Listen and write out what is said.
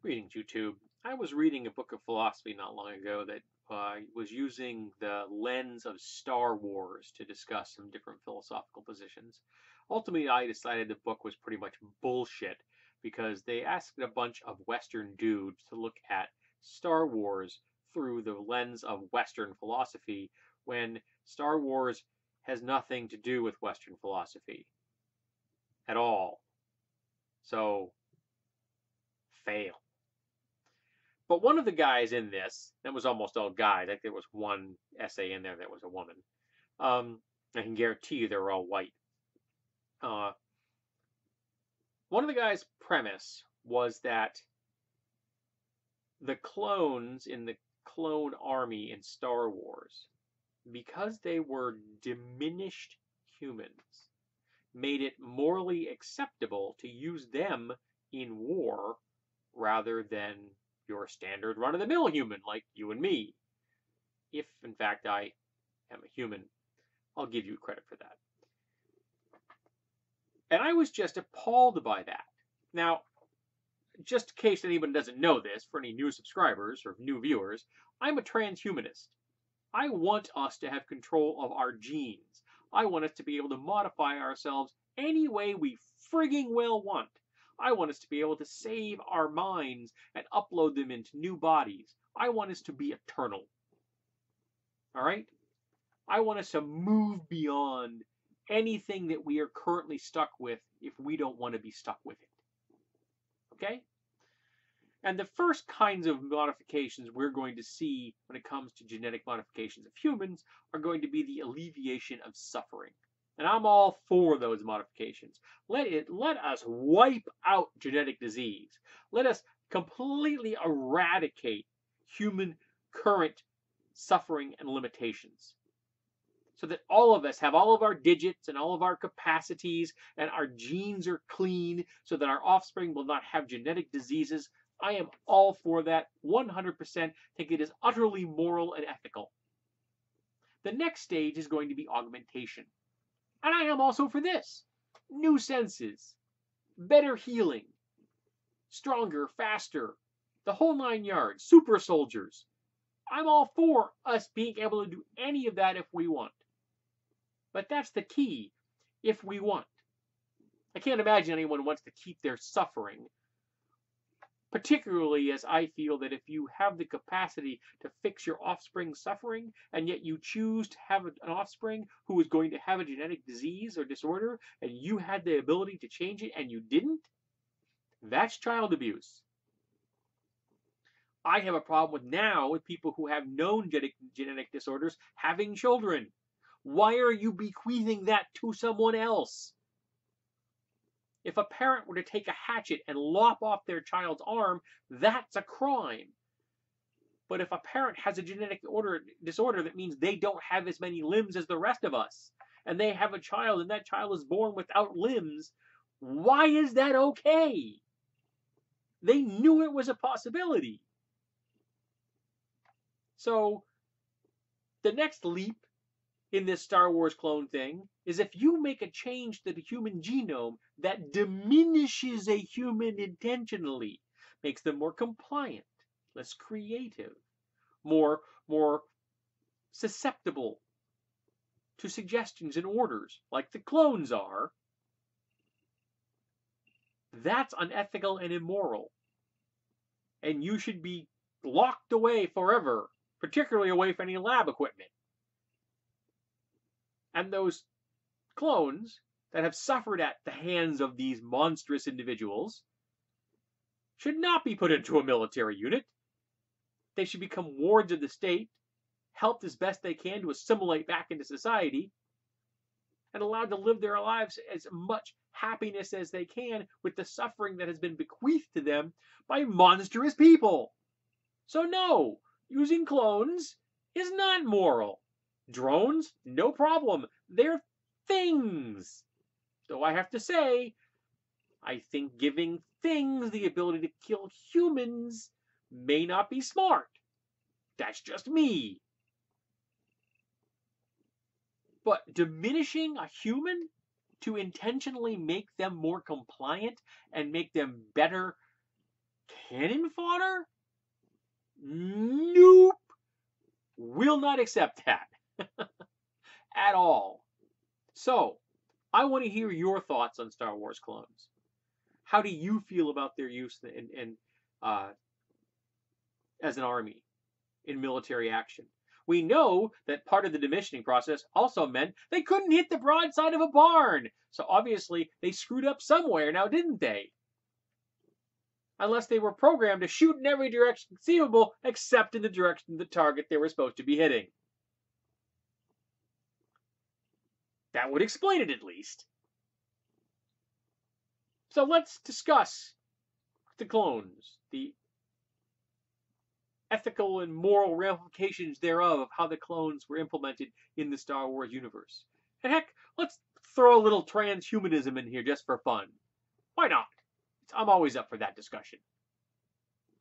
Greetings, YouTube. I was reading a book of philosophy not long ago that was using the lens of Star Wars to discuss some different philosophical positions. Ultimately, I decided the book was pretty much bullshit because they asked a bunch of Western dudes to look at Star Wars through the lens of Western philosophy when Star Wars has nothing to do with Western philosophy at all. So, fail. But one of the guys in this, that was almost all guys. I think there was one essay in there that was a woman. I can guarantee you they were all white. Uh, One of the guys' premise was that the clones in the clone army in Star Wars, because they were diminished humans, made it morally acceptable to use them in war rather than your standard run-of-the-mill human like you and me. If, in fact, I am a human, I'll give you credit for that. And I was just appalled by that. Now, just in case anyone doesn't know this, for any new subscribers or new viewers, I'm a transhumanist. I want us to have control of our genes. I want us to be able to modify ourselves any way we frigging well want. I want us to be able to save our minds and upload them into new bodies. I want us to be eternal. All right? I want us to move beyond anything that we are currently stuck with if we don't want to be stuck with it. Okay? And the first kinds of modifications we're going to see when it comes to genetic modifications of humans are going to be the alleviation of suffering. And I'm all for those modifications. Let us wipe out genetic disease. Let us completely eradicate human current suffering and limitations, so that all of us have all of our digits and all of our capacities and our genes are clean so that our offspring will not have genetic diseases. I am all for that 100%. Think it is utterly moral and ethical. The next stage is going to be augmentation. And I am also for this. New senses, better healing, stronger, faster, the whole 9 yards, super soldiers. I'm all for us being able to do any of that if we want. But that's the key, if we want. I can't imagine anyone wants to keep their suffering, particularly as I feel that if you have the capacity to fix your offspring's suffering, and yet you choose to have an offspring who is going to have a genetic disease or disorder, and you had the ability to change it and you didn't, that's child abuse. I have a problem with people who have known genetic disorders having children. Why are you bequeathing that to someone else? If a parent were to take a hatchet and lop off their child's arm, that's a crime. But if a parent has a genetic disorder, that means they don't have as many limbs as the rest of us, and they have a child and that child is born without limbs, why is that okay? They knew it was a possibility. So the next leap in this Star Wars clone thing is if you make a change to the human genome that diminishes a human intentionally, makes them more compliant, less creative, more susceptible to suggestions and orders, like the clones are, that's unethical and immoral. And you should be locked away forever, particularly away from any lab equipment. And those clones that have suffered at the hands of these monstrous individuals should not be put into a military unit. They should become wards of the state, helped as best they can to assimilate back into society, and allowed to live their lives as much happiness as they can with the suffering that has been bequeathed to them by monstrous people. So no, using clones is not moral. Drones, no problem. They're things. Though I have to say, I think giving things the ability to kill humans may not be smart. That's just me. But diminishing a human to intentionally make them more compliant and make them better cannon fodder? Nope. Will not accept that at all. So, I want to hear your thoughts on Star Wars clones. How do you feel about their use uh, as an army in military action? We know that part of the decommissioning process also meant they couldn't hit the broadside of a barn. So obviously they screwed up somewhere now, didn't they? Unless they were programmed to shoot in every direction conceivable except in the direction of the target they were supposed to be hitting. That would explain it at least. So let's discuss the clones, the ethical and moral ramifications thereof of how the clones were implemented in the Star Wars universe. And heck, let's throw a little transhumanism in here just for fun. Why not? I'm always up for that discussion.